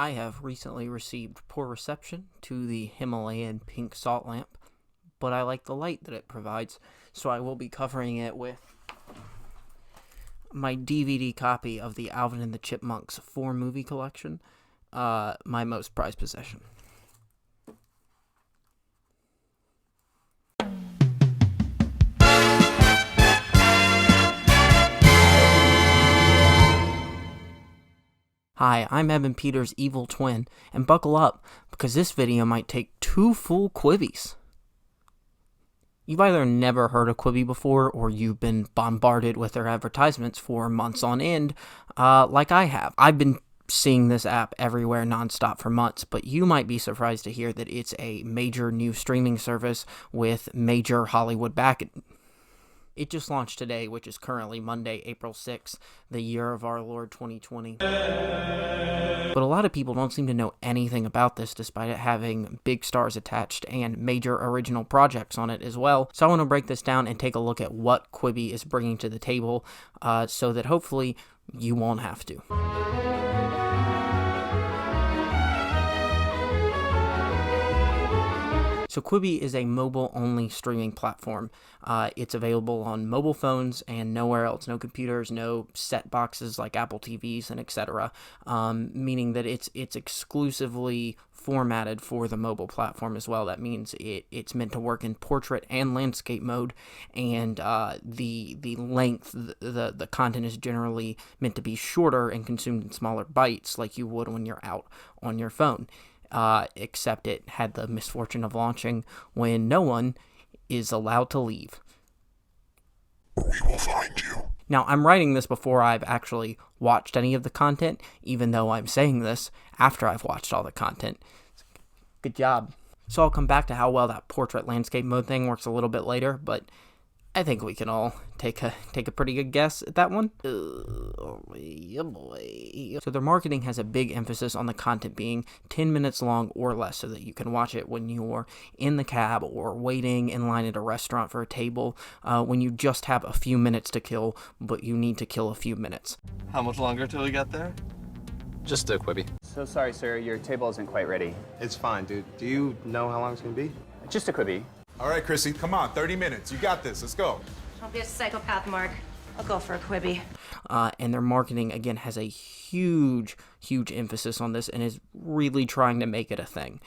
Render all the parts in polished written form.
I have recently received poor reception to the Himalayan pink salt lamp, but I like the light that it provides, so I will be covering it with my DVD copy of the Alvin and the Chipmunks 4-movie collection, my most prized possession. Hi, I'm Evan Peters' evil twin, and buckle up, because this video might take 2 full Quibis. You've either never heard of Quibi before, or you've been bombarded with their advertisements for months on end, like I have. I've been seeing this app everywhere nonstop for months, but you might be surprised to hear that it's a major new streaming service with major Hollywood backing. It just launched today, which is currently Monday, April 6th, the year of our Lord 2020. But a lot of people don't seem to know anything about this, despite it having big stars attached and major original projects on it as well. So I want to break this down and take a look at what Quibi is bringing to the table, so that hopefully you won't have to. So Quibi is a mobile-only streaming platform. It's available on mobile phones and nowhere else. No computers, no set boxes like Apple TVs and etc. Meaning that it's exclusively formatted for the mobile platform as well. That means it's meant to work in portrait and landscape mode, and the length, the content is generally meant to be shorter and consumed in smaller bites, like you would when you're out on your phone. Except it had the misfortune of launching when no one is allowed to leave. Or we will find you. Now, I'm writing this before I've actually watched any of the content, even though I'm saying this after I've watched all the content. Good job. So I'll come back to how well that portrait landscape mode thing works a little bit later, but I think we can all take a pretty good guess at that one. Yeah, boy. So their marketing has a big emphasis on the content being 10 minutes long or less, so that you can watch it when you're in the cab or waiting in line at a restaurant for a table, when you just have a few minutes to kill, but you need to kill a few minutes. How much longer till we get there? Just a Quibi. So sorry, sir, your table isn't quite ready. It's fine, dude. Do you know how long it's gonna be? Just a Quibi. All right, Chrissy, come on, 30 minutes. You got this. Let's go. Don't be a psychopath, Mark. I'll go for a Quibi. And their marketing, again, has a huge emphasis on this and is really trying to make it a thing.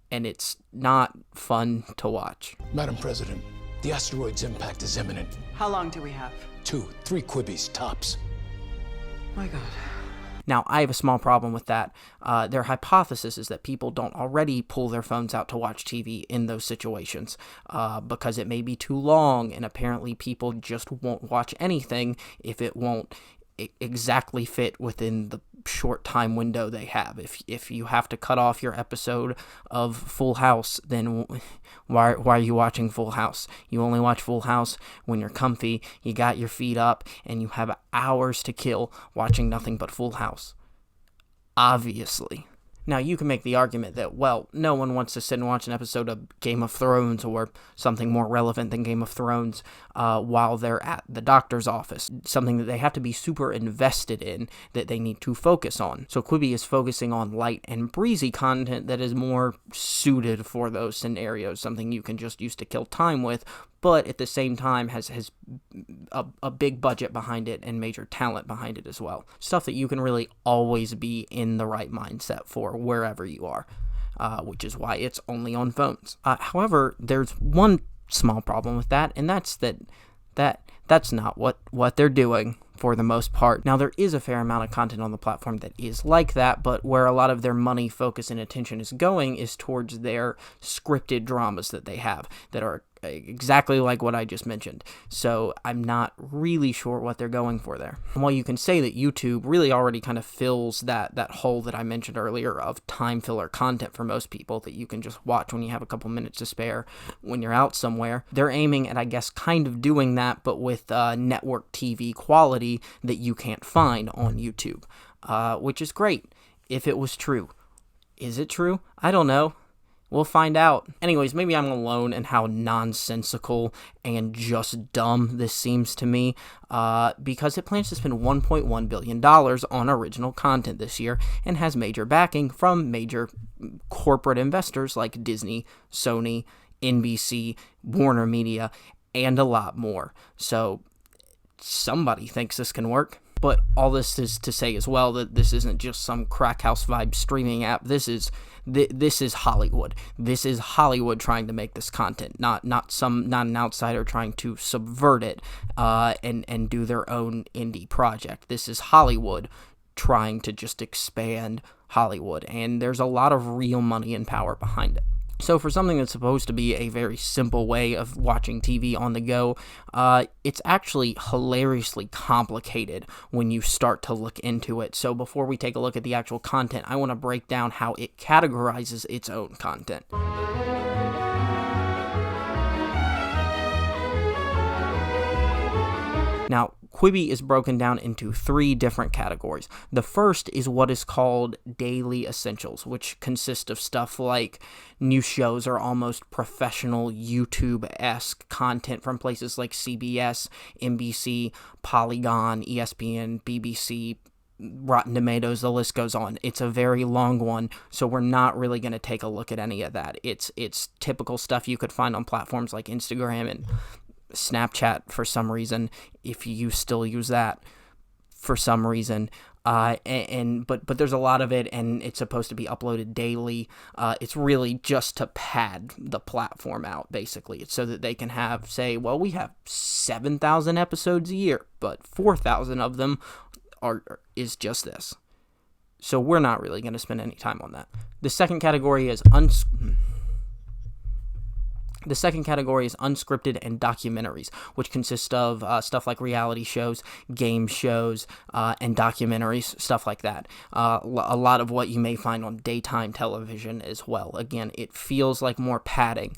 And it's not fun to watch. Madam President, the asteroid's impact is imminent. How long do we have? 2, 3 Quibis, tops. My God. Now, I have a small problem with that. Their hypothesis is that people don't already pull their phones out to watch TV in those situations, because it may be too long, and apparently people just won't watch anything if it won't exactly fit within the short time window they have. If you have to cut off your episode of Full House, then why are you watching Full House? You only watch Full House when you're comfy, you got your feet up, and you have hours to kill watching nothing but Full House. Obviously. Now, you can make the argument that, well, no one wants to sit and watch an episode of Game of Thrones or something more relevant than Game of Thrones while they're at the doctor's office, something that they have to be super invested in, that they need to focus on. So Quibi is focusing on light and breezy content that is more suited for those scenarios, something you can just use to kill time with, but at the same time has a big budget behind it and major talent behind it as well. Stuff that you can really always be in the right mindset for wherever you are, which is why it's only on phones. However, there's one small problem with that, and that's that's not what they're doing for the most part. Now, there is a fair amount of content on the platform that is like that, but where a lot of their money, focus, and attention is going is towards their scripted dramas that they have that are exactly like what I just mentioned. So I'm not really sure what they're going for there. And while you can say that YouTube really already kind of fills that hole that I mentioned earlier of time filler content for most people that you can just watch when you have a couple minutes to spare when you're out somewhere, they're aiming at, I guess, kind of doing that, but with network TV quality that you can't find on YouTube, which is great if it was true. Is it true? I don't know. We'll find out. Anyways, maybe I'm alone in how nonsensical and just dumb this seems to me, because it plans to spend $1.1 billion on original content this year and has major backing from major corporate investors like Disney, Sony, NBC, Warner Media, and a lot more. So somebody thinks this can work. But all this is to say as well that this isn't just some crack house vibe streaming app. This is Hollywood. This is Hollywood trying to make this content, not an outsider trying to subvert it and do their own indie project. This is Hollywood trying to just expand Hollywood, and there's a lot of real money and power behind it. So for something that's supposed to be a very simple way of watching TV on the go, it's actually hilariously complicated when you start to look into it. So before we take a look at the actual content, I want to break down how it categorizes its own content. Now, Quibi is broken down into 3 different categories. The first is what is called Daily Essentials, which consist of stuff like new shows or almost professional YouTube-esque content from places like CBS, NBC, Polygon, ESPN, BBC, Rotten Tomatoes, the list goes on. It's a very long one, so we're not really going to take a look at any of that. It's typical stuff you could find on platforms like Instagram and Snapchat for some reason, if you still use that for some reason, but there's a lot of it, and it's supposed to be uploaded daily. It's really just to pad the platform out, basically. It's so that they can say, well, we have 7,000 episodes a year, but 4,000 of them is just this. So we're not really going to spend any time on that. The second category is unscripted and documentaries, which consist of stuff like reality shows, game shows, and documentaries, stuff like that. A lot of what you may find on daytime television as well. Again, it feels like more padding.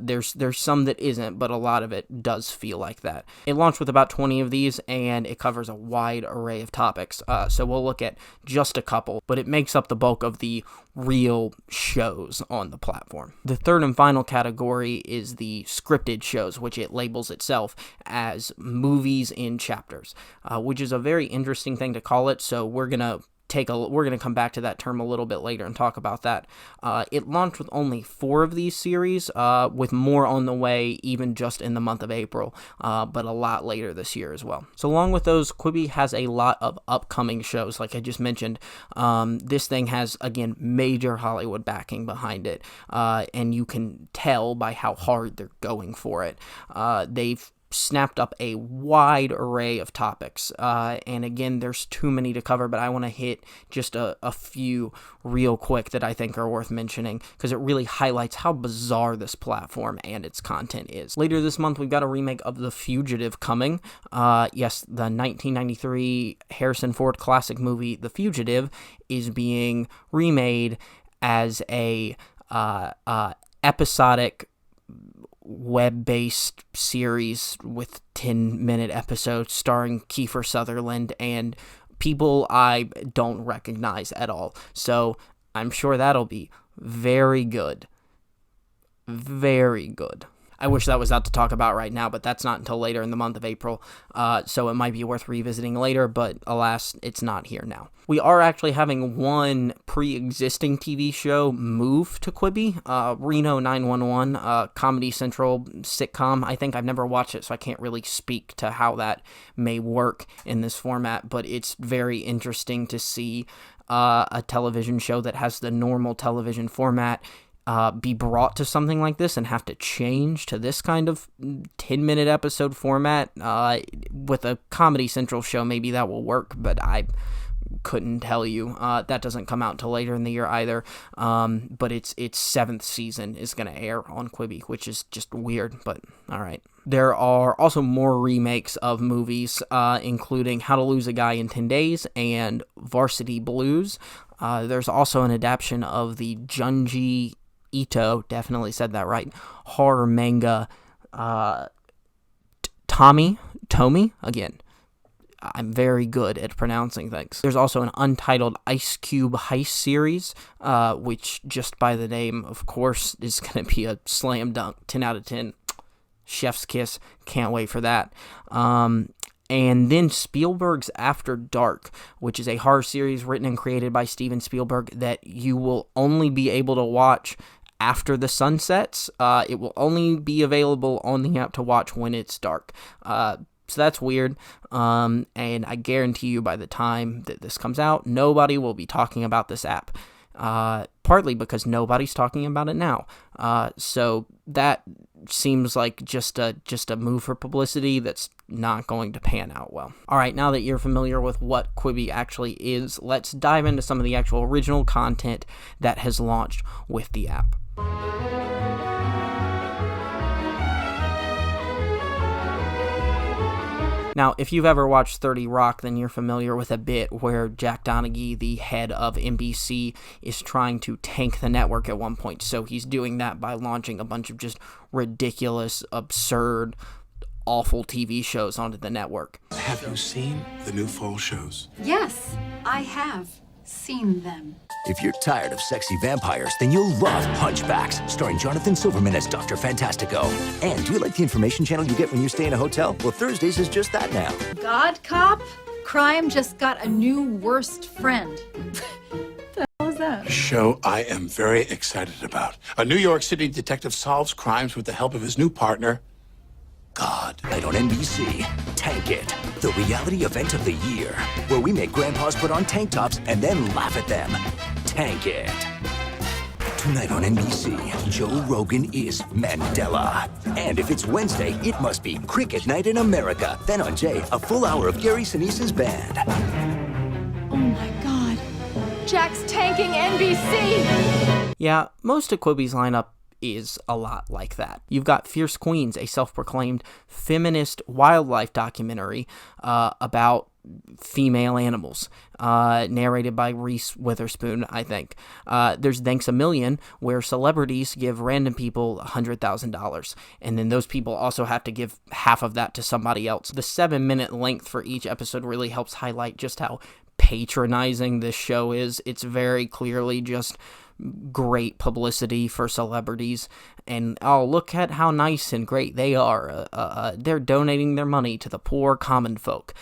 There's some that isn't, but a lot of it does feel like that. It launched with about 20 of these, and it covers a wide array of topics. So we'll look at just a couple, but it makes up the bulk of the real shows on the platform. The third and final category is the scripted shows, which it labels itself as movies in chapters, which is a very interesting thing to call it. So we're gonna come back to that term a little bit later and talk about that. It launched with only 4 of these series, with more on the way even just in the month of April, but a lot later this year as well. So along with those, Quibi has a lot of upcoming shows, like I just mentioned. This thing has, again, major Hollywood backing behind it, and you can tell by how hard they're going for it. They've snapped up a wide array of topics, and again, there's too many to cover, but I want to hit just a few real quick that I think are worth mentioning, because it really highlights how bizarre this platform and its content is. Later this month, we've got a remake of The Fugitive coming. Yes, the 1993 Harrison Ford classic movie The Fugitive is being remade as a episodic web-based series with 10-minute episodes starring Kiefer Sutherland and people I don't recognize at all. So I'm sure that'll be very good. Very good. I wish that was out to talk about right now, but that's not until later in the month of April, so it might be worth revisiting later, but alas, it's not here now. We are actually having one pre-existing TV show move to Quibi, Reno 911, Comedy Central sitcom. I think I've never watched it, so I can't really speak to how that may work in this format, but it's very interesting to see a television show that has the normal television format be brought to something like this and have to change to this kind of 10-minute episode format. With a Comedy Central show, maybe that will work, but I couldn't tell you. That doesn't come out until later in the year either, but its 7th season is going to air on Quibi, which is just weird, but all right. There are also more remakes of movies, including How to Lose a Guy in 10 Days and Varsity Blues. There's also an adaptation of the Junji Ito, definitely said that right, horror manga Tomy, again, I'm very good at pronouncing things. There's also an untitled Ice Cube heist series, which just by the name, of course, is going to be a slam dunk, 10 out of 10. Chef's kiss. Can't wait for that. And then Spielberg's After Dark, which is a horror series written and created by Steven Spielberg that you will only be able to watch after the sun sets. It will only be available on the app to watch when it's dark. So that's weird. And I guarantee you by the time that this comes out, nobody will be talking about this app. Partly because nobody's talking about it now. So that seems like just a move for publicity that's not going to pan out well. All right, now that you're familiar with what Quibi actually is, let's dive into some of the actual original content that has launched with the app. Now, if you've ever watched 30 Rock, then you're familiar with a bit where Jack Donaghy, the head of NBC, is trying to tank the network at one point. So he's doing that by launching a bunch of just ridiculous, absurd, awful TV shows onto the network. Have you seen the new fall shows? Yes, I have seen them. If you're tired of sexy vampires, then you'll love Hunchbacks, starring Jonathan Silverman as Dr. Fantastico. And do you like the information channel you get when you stay in a hotel? Well, Thursdays is just that now. God Cop? Crime just got a new worst friend. The hell is that? A show I am very excited about. A New York City detective solves crimes with the help of his new partner, God. Tonight on NBC, Tank It, the reality event of the year, where we make grandpas put on tank tops and then laugh at them. Tank It. Tonight on NBC, Joe Rogan is Mandela. And if it's Wednesday, it must be Cricket Night in America. Then on Jay, a full hour of Gary Sinise's band. Oh my God. Jack's tanking NBC! Yeah, most of Quibi's lineup is a lot like that. You've got Fierce Queens, a self-proclaimed feminist wildlife documentary about female animals, narrated by Reese Witherspoon, I think. There's Thanks a Million, where celebrities give random people $100,000, and then those people also have to give half of that to somebody else. The 7-minute length for each episode really helps highlight just how patronizing this show is. It's very clearly just great publicity for celebrities, and oh, look at how nice and great they are. They're donating their money to the poor common folk,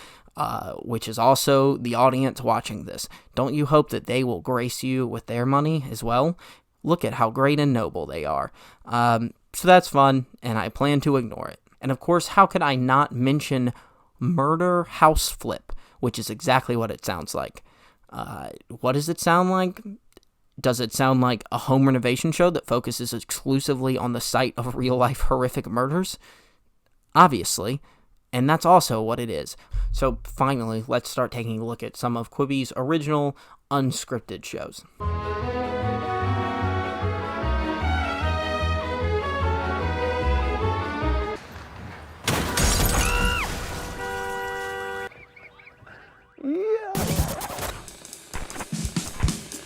which is also the audience watching this. Don't you hope that they will grace you with their money as well? Look at how great and noble they are. So that's fun, and I plan to ignore it. And of course, how could I not mention Murder House Flip, which is exactly what it sounds like. What does it sound like? Does it sound like a home renovation show that focuses exclusively on the site of real-life horrific murders? Obviously, and that's also what it is. So finally, let's start taking a look at some of Quibi's original unscripted shows.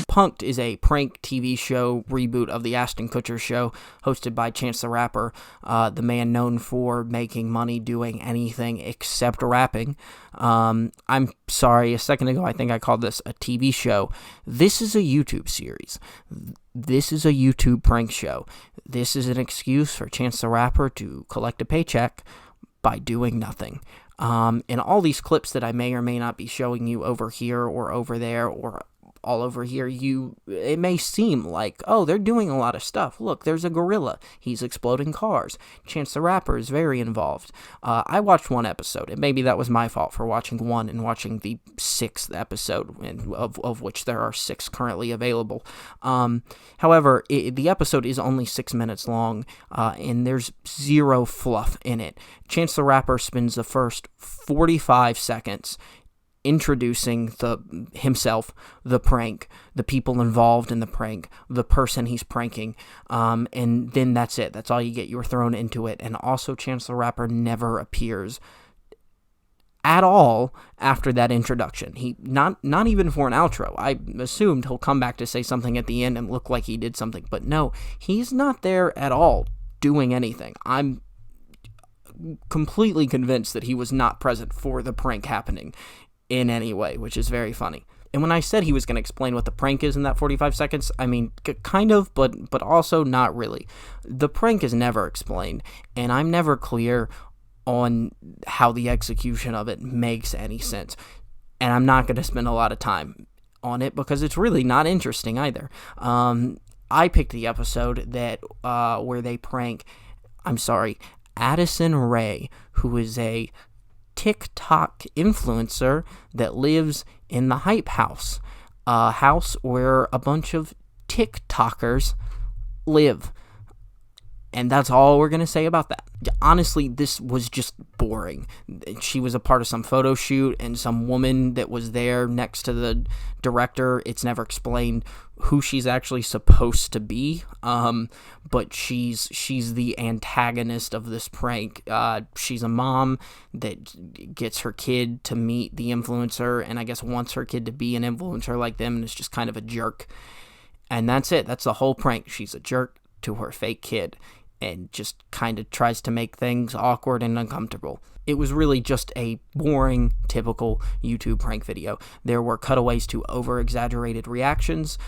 Punk'd is a prank TV show reboot of the Ashton Kutcher Show, hosted by Chance the Rapper, the man known for making money doing anything except rapping. I'm sorry, a second ago I think I called this a TV show. This is a YouTube series. This is a YouTube prank show. This is an excuse for Chance the Rapper to collect a paycheck by doing nothing. And all these clips that I may or may not be showing you over here or over there or all over here, it may seem like, oh, they're doing a lot of stuff. Look, there's a gorilla. He's exploding cars. Chance the Rapper is very involved. I watched one episode, and maybe that was my fault for watching one and watching the 6th episode, of which there are 6 currently available. However, the episode is only 6 minutes long, and there's zero fluff in it. Chance the Rapper spends the first 45 seconds introducing himself, the prank, the people involved in the prank, the person he's pranking, and then that's it. That's all you get. You're thrown into it. And also, Chance the Rapper never appears at all after that introduction. He not even for an outro. I assumed he'll come back to say something at the end and look like he did something, but no, he's not there at all doing anything. I'm completely convinced that he was not present for the prank happening in any way, which is very funny. And when I said he was going to explain what the prank is in that 45 seconds, I mean, kind of, but also not really. The prank is never explained, and I'm never clear on how the execution of it makes any sense. And I'm not going to spend a lot of time on it because it's really not interesting either. I picked the episode that where they prank, Addison Rae, who is a TikTok influencer that lives in the Hype House, a house where a bunch of TikTokers live. And that's all we're going to say about that. Honestly, this was just boring. She was a part of some photo shoot, and some woman that was there next to the director, it's never explained who she's actually supposed to be, but she's the antagonist of this prank. She's a mom that gets her kid to meet the influencer, and I guess wants her kid to be an influencer like them, and is just kind of a jerk. And that's it. That's the whole prank. She's a jerk to her fake kid, and just kind of tries to make things awkward and uncomfortable. It was really just a boring, typical YouTube prank video. There were cutaways to over-exaggerated reactions,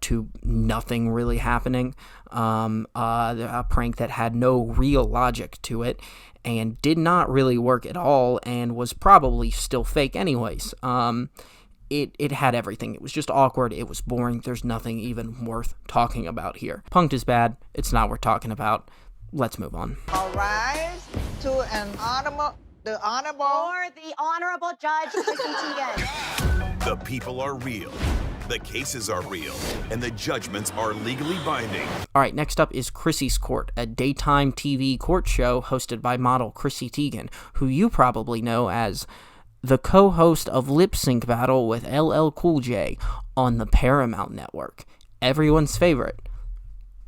to nothing really happening, a prank that had no real logic to it, and did not really work at all, and was probably still fake anyways. It had everything. It was just awkward. It was boring. There's nothing even worth talking about here. Punk'd is bad. It's not worth talking about. Let's move on. All rise to the honorable Judge Chrissy Teigen. The people are real. The cases are real. And the judgments are legally binding. All right, next up is Chrissy's Court, a daytime TV court show hosted by model Chrissy Teigen, who you probably know as the co-host of Lip Sync Battle with LL Cool J on the Paramount Network. Everyone's favorite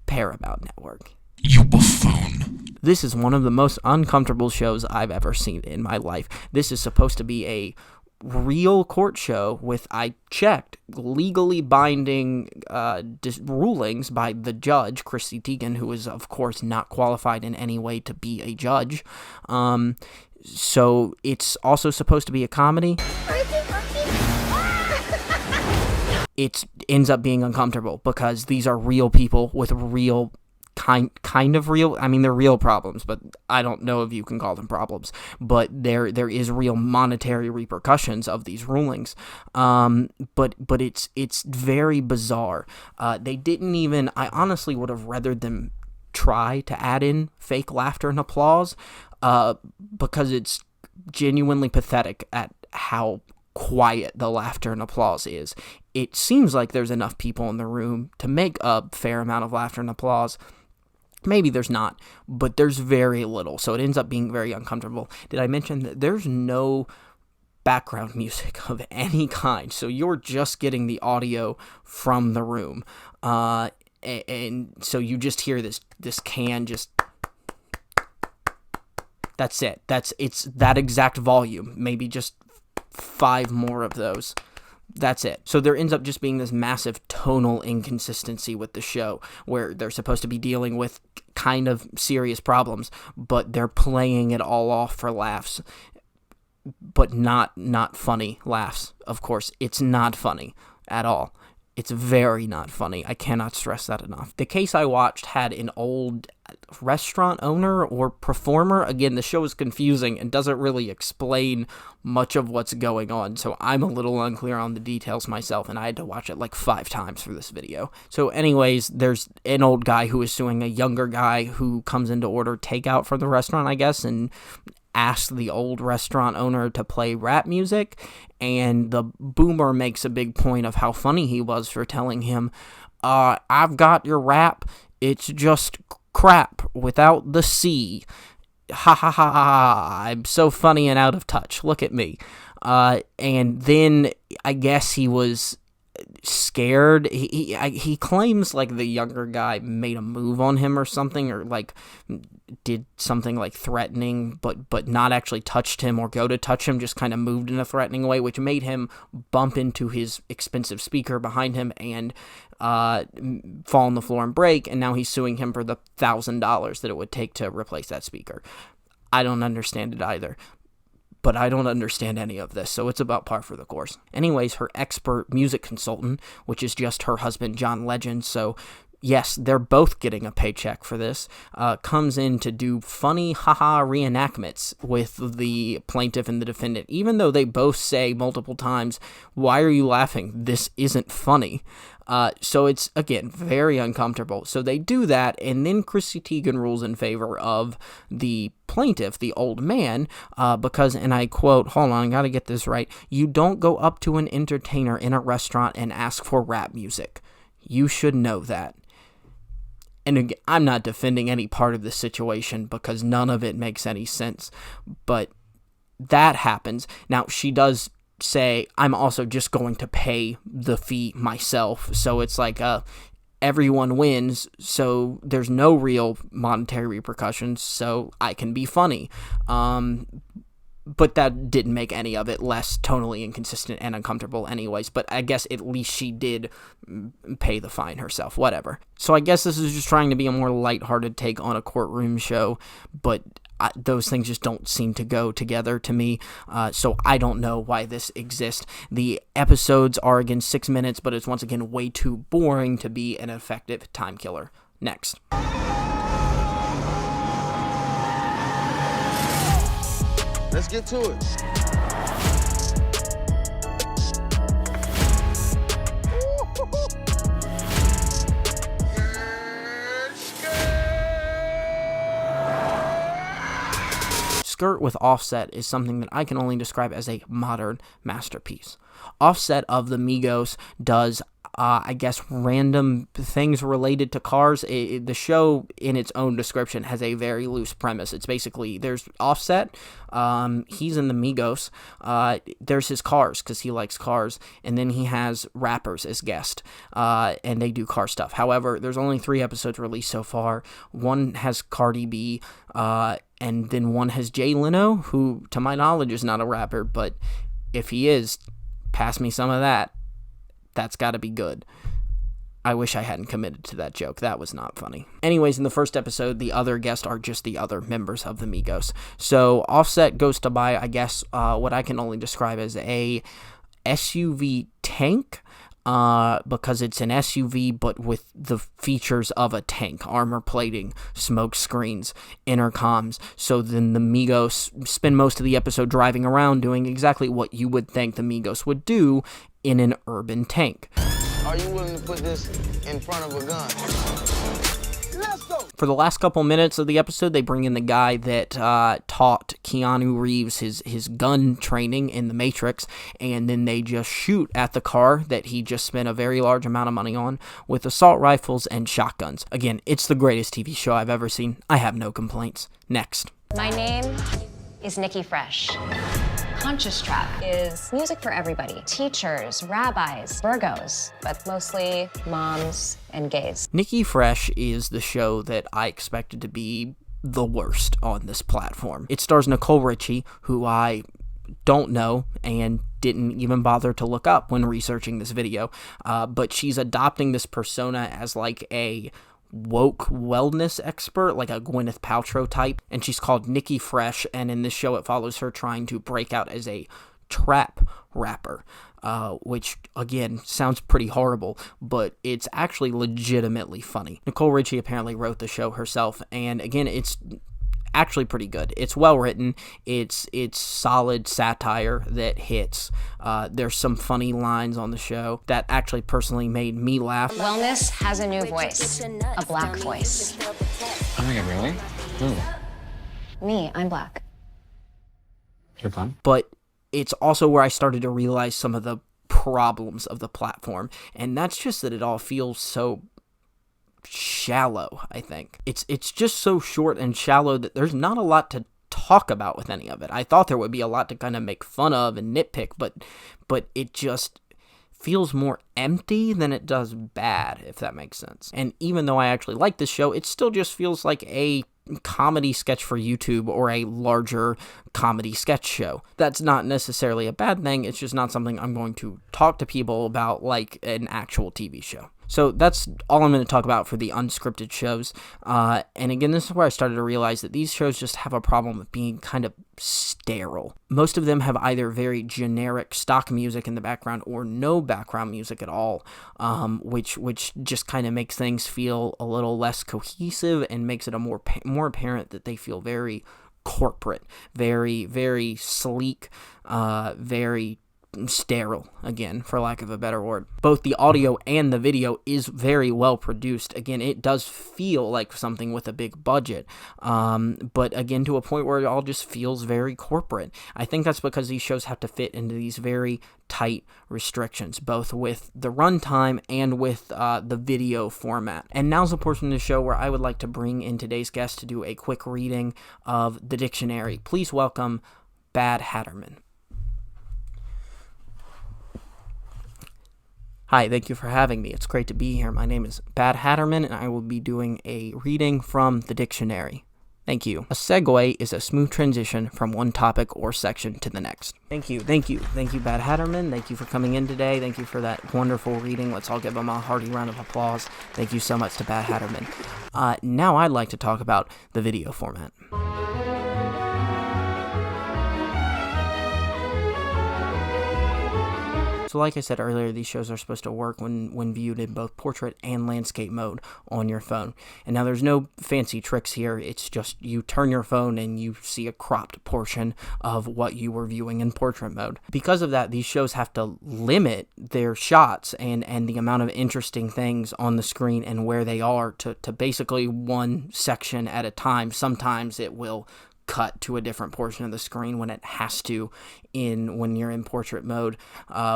Paramount Network. You buffoon. This is one of the most uncomfortable shows I've ever seen in my life. This is supposed to be a real court show with, I checked, legally binding rulings by the judge, Chrissy Teigen, who is, of course, not qualified in any way to be a judge. So it's also supposed to be a comedy. It ends up being uncomfortable because these are real people with real kind of real, I mean, they're real problems, but I don't know if you can call them problems, but there is real monetary repercussions of these rulings. But it's very bizarre. They didn't even, I honestly would have rather them try to add in fake laughter and applause, because it's genuinely pathetic at how quiet the laughter and applause is. It seems like there's enough people in the room to make a fair amount of laughter and applause. Maybe there's not, but there's very little, so it ends up being very uncomfortable. Did I mention that there's no background music of any kind, so you're just getting the audio from the room, and so you just hear this can just... That's it. It's that exact volume, maybe just 5 more of those. That's it. So there ends up just being this massive tonal inconsistency with the show, where they're supposed to be dealing with kind of serious problems, but they're playing it all off for laughs, but not funny laughs. Of course, it's not funny at all. It's very not funny. I cannot stress that enough. The case I watched had an old restaurant owner or performer. Again, the show is confusing and doesn't really explain much of what's going on, so I'm a little unclear on the details myself, and I had to watch it like 5 times for this video. So anyways, there's an old guy who is suing a younger guy who comes in to order takeout for the restaurant, I guess, and asked the old restaurant owner to play rap music, and the boomer makes a big point of how funny he was for telling him, I've got your rap, it's just crap without the C. Ha ha ha ha, I'm so funny and out of touch, look at me. And then I guess he was scared. He claims like the younger guy made a move on him or something, or like did something like threatening, but not actually touched him or go to touch him, just kind of moved in a threatening way, which made him bump into his expensive speaker behind him and fall on the floor and break, and now he's suing him for the $1,000 that it would take to replace that speaker. I don't understand it either. But I don't understand any of this, so it's about par for the course. Anyways, her expert music consultant, which is just her husband, John Legend, so yes, they're both getting a paycheck for this, comes in to do funny haha reenactments with the plaintiff and the defendant, even though they both say multiple times, "Why are you laughing? This isn't funny." So it's, again, very uncomfortable. So they do that, and then Chrissy Teigen rules in favor of the plaintiff, the old man, because, and I quote, hold on, I gotta get this right, "You don't go up to an entertainer in a restaurant and ask for rap music. You should know that." And again, I'm not defending any part of the situation because none of it makes any sense, but that happens. Now, she does say, "I'm also just going to pay the fee myself," so it's like everyone wins, so there's no real monetary repercussions, so I can be funny. But that didn't make any of it less tonally inconsistent and uncomfortable anyways, but I guess at least she did pay the fine herself, whatever. So I guess this is just trying to be a more lighthearted take on a courtroom show, but those things just don't seem to go together to me, so I don't know why this exists. The episodes are, again, 6 minutes, but it's once again way too boring to be an effective time killer. Next. Let's get to it. Skirt with Offset is something that I can only describe as a modern masterpiece. Offset of the Migos does, I guess, random things related to cars. The show, in its own description, has a very loose premise. It's basically, there's Offset, he's in the Migos, there's his cars, because he likes cars, and then he has rappers as guests, and they do car stuff. However, there's only 3 episodes released so far. One has Cardi B, and then one has Jay Leno, who, to my knowledge, is not a rapper, but if he is, pass me some of that. That's got to be good. I wish I hadn't committed to that joke. That was not funny. Anyways, in the first episode, the other guests are just the other members of the Migos. So Offset goes to buy, I guess, what I can only describe as a SUV tank, because it's an SUV but with the features of a tank: armor plating, smoke screens, intercoms. So then the Migos spend most of the episode driving around doing exactly what you would think the Migos would do in an urban tank. Are you willing to put this in front of a gun? Let's go! For the last couple minutes of the episode, they bring in the guy that taught Keanu Reeves his gun training in The Matrix, and then they just shoot at the car that he just spent a very large amount of money on with assault rifles and shotguns. Again, it's the greatest TV show I've ever seen. I have no complaints. Next. My name is Nikki Fresh. Conscious Trap is music for everybody. Teachers, rabbis, Virgos, but mostly moms and gays. Nikki Fresh is the show that I expected to be the worst on this platform. It stars Nicole Richie, who I don't know and didn't even bother to look up when researching this video, but she's adopting this persona as like a woke wellness expert, like a Gwyneth Paltrow type, and she's called Nikki Fresh, and in this show it follows her trying to break out as a trap rapper, which again sounds pretty horrible, but it's actually legitimately funny. Nicole Richie apparently wrote the show herself, and again, it's actually pretty good. It's well written. It's solid satire that hits. There's some funny lines on the show that actually personally made me laugh. Wellness has a new voice, a black voice. Oh my god, really? Who? Me, I'm black. You're fun. But it's also where I started to realize some of the problems of the platform, and that's just that it all feels so shallow. I think it's just so short and shallow that there's not a lot to talk about with any of it. I thought there would be a lot to kind of make fun of and nitpick, but it just feels more empty than it does bad, if that makes sense. And even though I actually like this show, it still just feels like a comedy sketch for YouTube or a larger comedy sketch show. That's not necessarily a bad thing, it's just not something I'm going to talk to people about like an actual TV show. So that's all I'm going to talk about for the unscripted shows. And again, this is where I started to realize that these shows just have a problem with being kind of sterile. Most of them have either very generic stock music in the background or no background music at all, which just kind of makes things feel a little less cohesive and makes it more apparent that they feel very corporate, very, very sleek, very sterile, again, for lack of a better word. Both the audio and the video is very well produced. Again, it does feel like something with a big budget, but again, to a point where it all just feels very corporate. I think that's because these shows have to fit into these very tight restrictions, both with the runtime and with the video format. And now's the portion of the show where I would like to bring in today's guest to do a quick reading of the dictionary. Please welcome Bad Hatterman. Hi, thank you for having me. It's great to be here. My name is Bad Hatterman, and I will be doing a reading from the dictionary. Thank you. A segue is a smooth transition from one topic or section to the next. Thank you, Bad Hatterman. Thank you for coming in today. Thank you for that wonderful reading. Let's all give him a hearty round of applause. Thank you so much to Bad Hatterman. Now I'd like to talk about the video format. So like I said earlier, these shows are supposed to work when viewed in both portrait and landscape mode on your phone. And now there's no fancy tricks here. It's just you turn your phone and you see a cropped portion of what you were viewing in portrait mode. Because of that, these shows have to limit their shots and the amount of interesting things on the screen and where they are to basically one section at a time. Sometimes it will cut to a different portion of the screen when it has to when you're in portrait mode,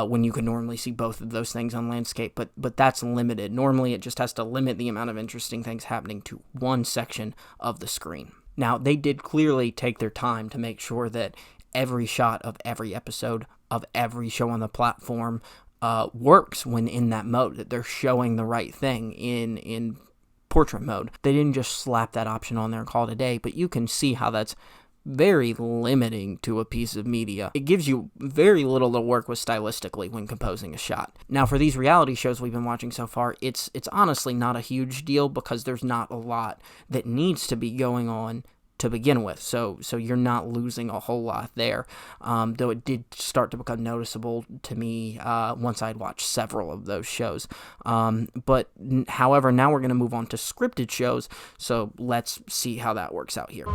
when you can normally see both of those things on landscape, but that's limited. Normally it just has to limit the amount of interesting things happening to one section of the screen. Now, they did clearly take their time to make sure that every shot of every episode of every show on the platform works when in that mode, that they're showing the right thing in portrait mode. They didn't just slap that option on there and call it a day, but you can see how that's very limiting to a piece of media. It gives you very little to work with stylistically when composing a shot. Now, for these reality shows we've been watching so far, it's honestly not a huge deal because there's not a lot that needs to be going on to begin with, so you're not losing a whole lot there, though it did start to become noticeable to me once I'd watched several of those shows. However, now we're going to move on to scripted shows, so let's see how that works out here.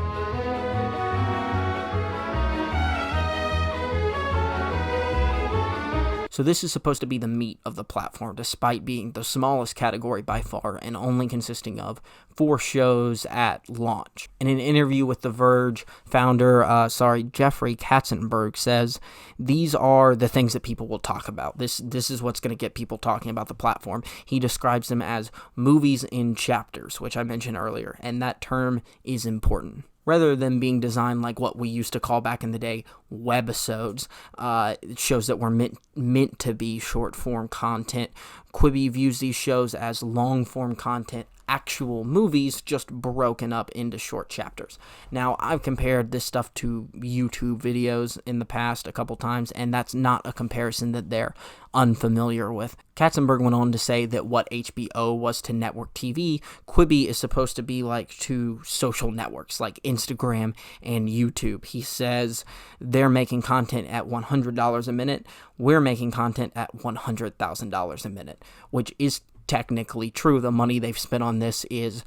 So this is supposed to be the meat of the platform, despite being the smallest category by far and only consisting of 4 shows at launch. In an interview with The Verge, founder, Jeffrey Katzenberg says, these are the things that people will talk about. This is what's going to get people talking about the platform. He describes them as movies in chapters, which I mentioned earlier, and that term is important. Rather than being designed like what we used to call back in the day webisodes, shows that were meant to be short-form content, Quibi views these shows as long-form content, actual movies just broken up into short chapters. Now, I've compared this stuff to YouTube videos in the past a couple times, and that's not a comparison that they're unfamiliar with. Katzenberg went on to say that what HBO was to network TV, Quibi is supposed to be like to social networks like Instagram and YouTube. He says they're making content at $100 a minute, we're making content at $100,000 a minute, which is technically true. The money they've spent on this is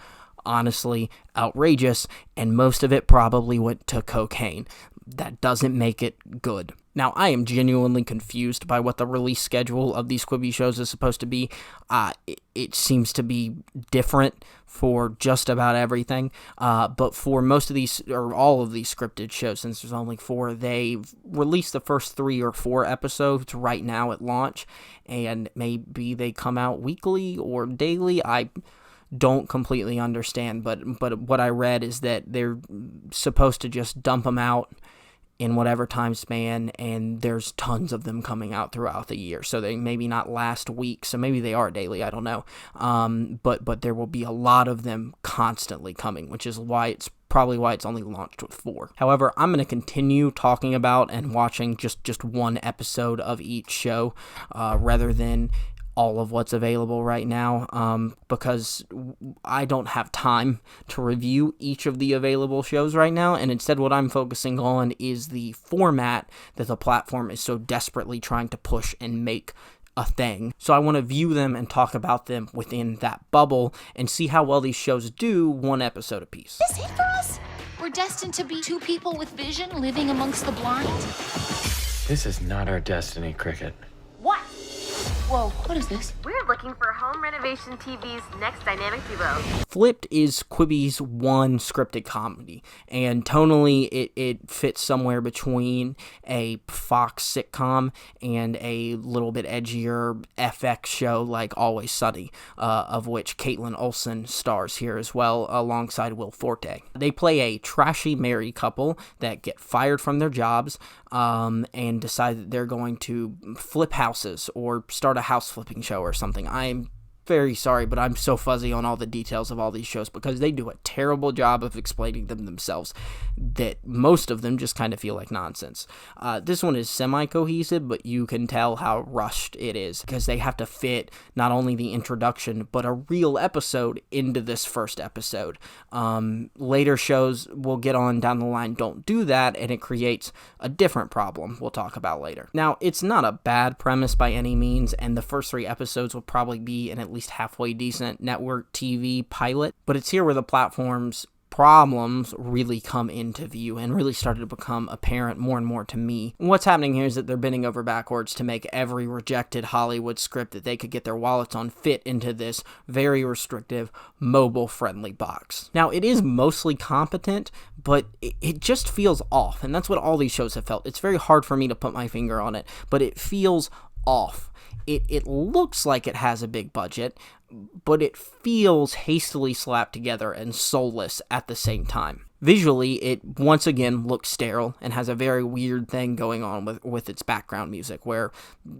honestly outrageous, and most of it probably went to cocaine. That doesn't make it good. Now, I am genuinely confused by what the release schedule of these Quibi shows is supposed to be. It seems to be different for just about everything, but for most of these, or all of these scripted shows, since there's only 4, they've released the first 3 or 4 episodes right now at launch, and maybe they come out weekly or daily. I don't completely understand, but what I read is that they're supposed to just dump them out in whatever time span, and there's tons of them coming out throughout the year. So they maybe not last week, so maybe they are daily, I don't know. But there will be a lot of them constantly coming, which is probably why it's only launched with 4. However, I'm going to continue talking about and watching just one episode of each show, rather than all of what's available right now because I don't have time to review each of the available shows right now, and instead what I'm focusing on is the format that the platform is so desperately trying to push and make a thing. So I want to view them and talk about them within that bubble and see how well these shows do one episode apiece. Is this it for us? We're destined to be two people with vision living amongst the blind? This is not our destiny, Cricket. What? Whoa, what is this? We're looking for Home Renovation TV's next dynamic duo. Flipped is Quibi's one scripted comedy, and tonally it fits somewhere between a Fox sitcom and a little bit edgier FX show like Always Sunny, of which Caitlin Olsen stars here as well, alongside Will Forte. They play a trashy married couple that get fired from their jobs and decide that they're going to flip houses or start a house flipping show or something. I'm very sorry, but I'm so fuzzy on all the details of all these shows because they do a terrible job of explaining them themselves that most of them just kind of feel like nonsense. This one is semi-cohesive, but you can tell how rushed it is because they have to fit not only the introduction, but a real episode into this first episode. Later shows we'll get on down the line don't do that, and it creates a different problem we'll talk about later. Now, it's not a bad premise by any means, and the first 3 episodes will probably be an at least halfway decent network TV pilot, but it's here where the platform's problems really come into view and really started to become apparent more and more to me. And what's happening here is that they're bending over backwards to make every rejected Hollywood script that they could get their wallets on fit into this very restrictive, mobile-friendly box. Now, it is mostly competent, but it just feels off, and that's what all these shows have felt. It's very hard for me to put my finger on it, but it feels off. It looks like it has a big budget, but it feels hastily slapped together and soulless at the same time. Visually, it once again looks sterile and has a very weird thing going on with its background music, where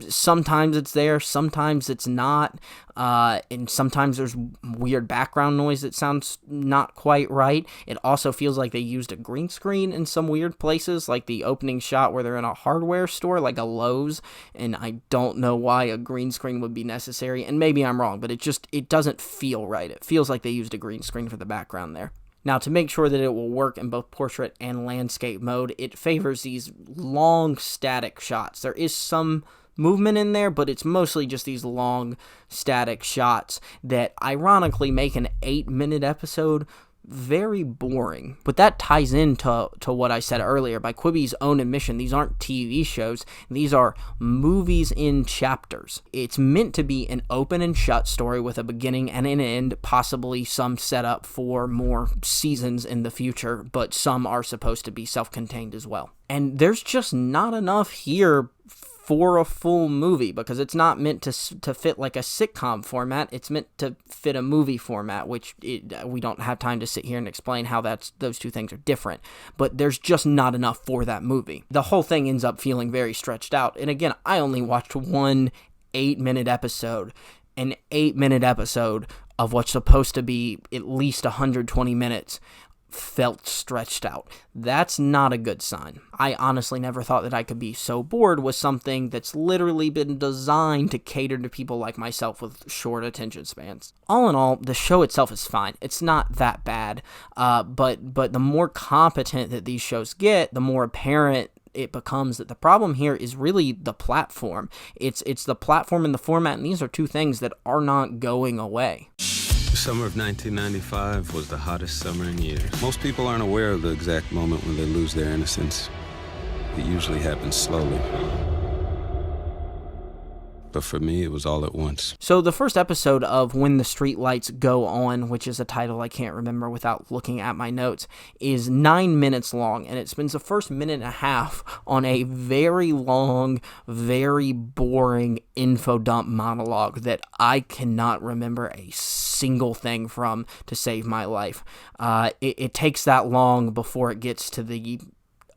sometimes it's there, sometimes it's not, and sometimes there's weird background noise that sounds not quite right. It also feels like they used a green screen in some weird places, like the opening shot where they're in a hardware store, like a Lowe's, and I don't know why a green screen would be necessary, and maybe I'm wrong, but it doesn't feel right. It feels like they used a green screen for the background there. Now, to make sure that it will work in both portrait and landscape mode, it favors these long static shots. There is some movement in there, but it's mostly just these long static shots that ironically make an 8-minute episode very boring. But that ties into what I said earlier. By Quibi's own admission, these aren't TV shows. These are movies in chapters. It's meant to be an open and shut story with a beginning and an end, possibly some setup for more seasons in the future, but some are supposed to be self-contained as well. And there's just not enough here for a full movie, because it's not meant to fit like a sitcom format. It's meant to fit a movie format, which we don't have time to sit here and explain how those two things are different. But there's just not enough for that movie. The whole thing ends up feeling very stretched out. And again, I only watched one 8-minute episode. An 8-minute episode of what's supposed to be at least 120 minutes felt stretched out. That's not a good sign. I honestly never thought that I could be so bored with something that's literally been designed to cater to people like myself with short attention spans. All in all, the show itself is fine. It's not that bad, but the more competent that these shows get, the more apparent it becomes that the problem here is really the platform. It's the platform and the format, and these are two things that are not going away. The summer of 1995 was the hottest summer in years. Most people aren't aware of the exact moment when they lose their innocence. It usually happens slowly. But for me, it was all at once. So the first episode of When the Streetlights Go On, which is a title I can't remember without looking at my notes, is 9 minutes long, and it spends the first minute and a half on a very long, very boring info dump monologue that I cannot remember a single thing from to save my life. It takes that long before it gets to the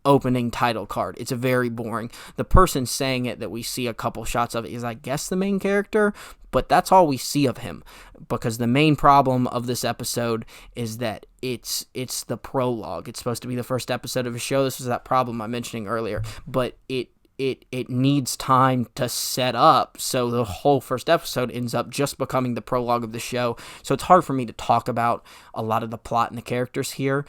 opening title card. It's very boring. The person saying it that we see a couple shots of is, I guess, the main character, but that's all we see of him, because the main problem of this episode is that it's the prologue. It's supposed to be the first episode of a show. This was that problem I'm mentioning earlier, but it needs time to set up, so the whole first episode ends up just becoming the prologue of the show. So it's hard for me to talk about a lot of the plot and the characters here,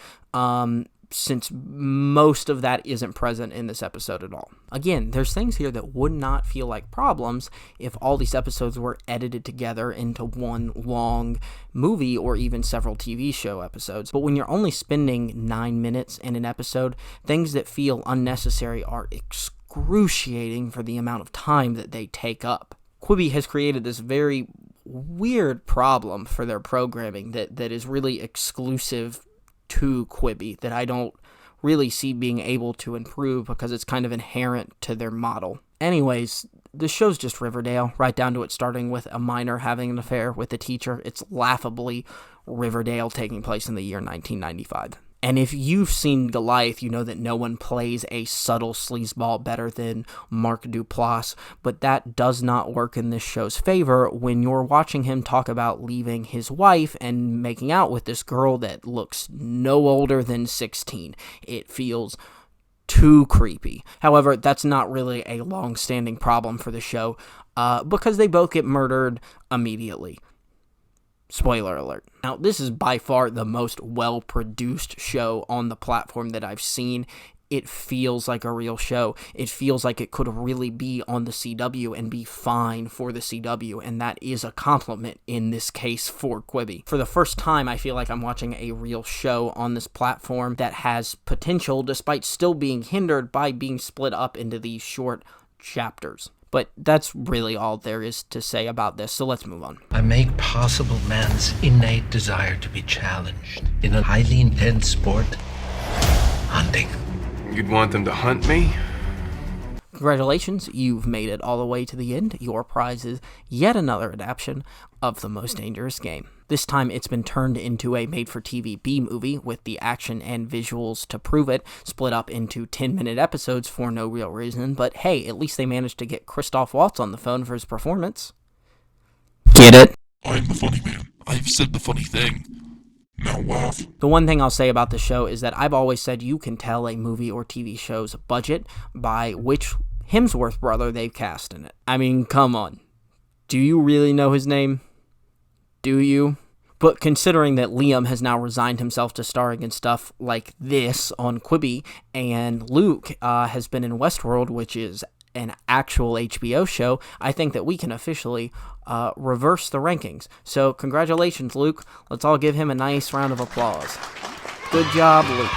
since most of that isn't present in this episode at all. Again, there's things here that would not feel like problems if all these episodes were edited together into one long movie or even several TV show episodes. But when you're only spending 9 minutes in an episode, things that feel unnecessary are excruciating for the amount of time that they take up. Quibi has created this very weird problem for their programming that is really exclusive to Quibi, that I don't really see being able to improve because it's kind of inherent to their model. Anyways, the show's just Riverdale, right down to it starting with a minor having an affair with a teacher. It's laughably Riverdale taking place in the year 1995. And if you've seen Goliath, you know that no one plays a subtle sleazeball better than Mark Duplass, but that does not work in this show's favor when you're watching him talk about leaving his wife and making out with this girl that looks no older than 16. It feels too creepy. However, that's not really a long-standing problem for the show, because they both get murdered immediately. Spoiler alert. Now, this is by far the most well-produced show on the platform that I've seen. It feels like a real show. It feels like it could really be on the CW and be fine for the CW, and that is a compliment in this case for Quibi. For the first time, I feel like I'm watching a real show on this platform that has potential despite still being hindered by being split up into these short chapters. But that's really all there is to say about this, so let's move on. I make possible man's innate desire to be challenged in a highly intense sport, hunting. You'd want them to hunt me? Congratulations, you've made it all the way to the end. Your prize is yet another adaptation of The Most Dangerous Game. This time it's been turned into a made-for-TV B-movie with the action and visuals to prove it, split up into 10-minute episodes for no real reason, but hey, at least they managed to get Christoph Waltz on the phone for his performance. Get it? I'm the funny man. I've said the funny thing. Now laugh. The one thing I'll say about the show is that I've always said you can tell a movie or TV show's budget by which Hemsworth brother they've cast in it. I mean, come on. Do you really know his name? Do you? But considering that Liam has now resigned himself to starring in stuff like this on Quibi, and Luke has been in Westworld, which is an actual HBO show, I think that we can officially reverse the rankings. So congratulations, Luke. Let's all give him a nice round of applause. Good job, Luke.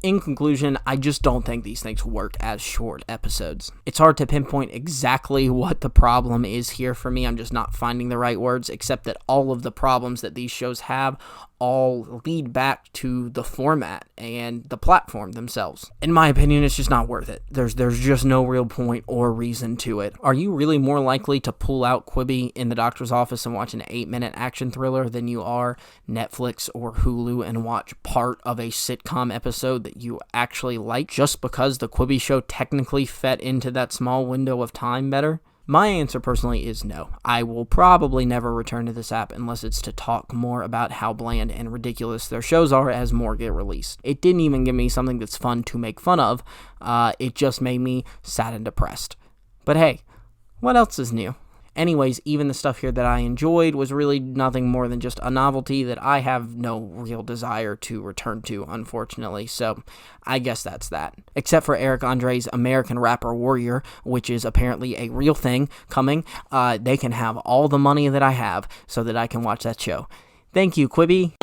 In conclusion, I just don't think these things work as short episodes. It's hard to pinpoint exactly what the problem is here for me. I'm just not finding the right words, except that all of the problems that these shows have all lead back to the format and the platform themselves. In my opinion, it's just not worth it. There's just no real point or reason to it. Are you really more likely to pull out Quibi in the doctor's office and watch an 8-minute action thriller than you are Netflix or Hulu and watch part of a sitcom episode that you actually like just because the Quibi show technically fit into that small window of time better? My answer personally is no. I will probably never return to this app unless it's to talk more about how bland and ridiculous their shows are as more get released. It didn't even give me something that's fun to make fun of. It just made me sad and depressed. But hey, what else is new? Anyways, even the stuff here that I enjoyed was really nothing more than just a novelty that I have no real desire to return to, unfortunately, so I guess that's that. Except for Eric Andre's American Rapper Warrior, which is apparently a real thing coming, they can have all the money that I have so that I can watch that show. Thank you, Quibi.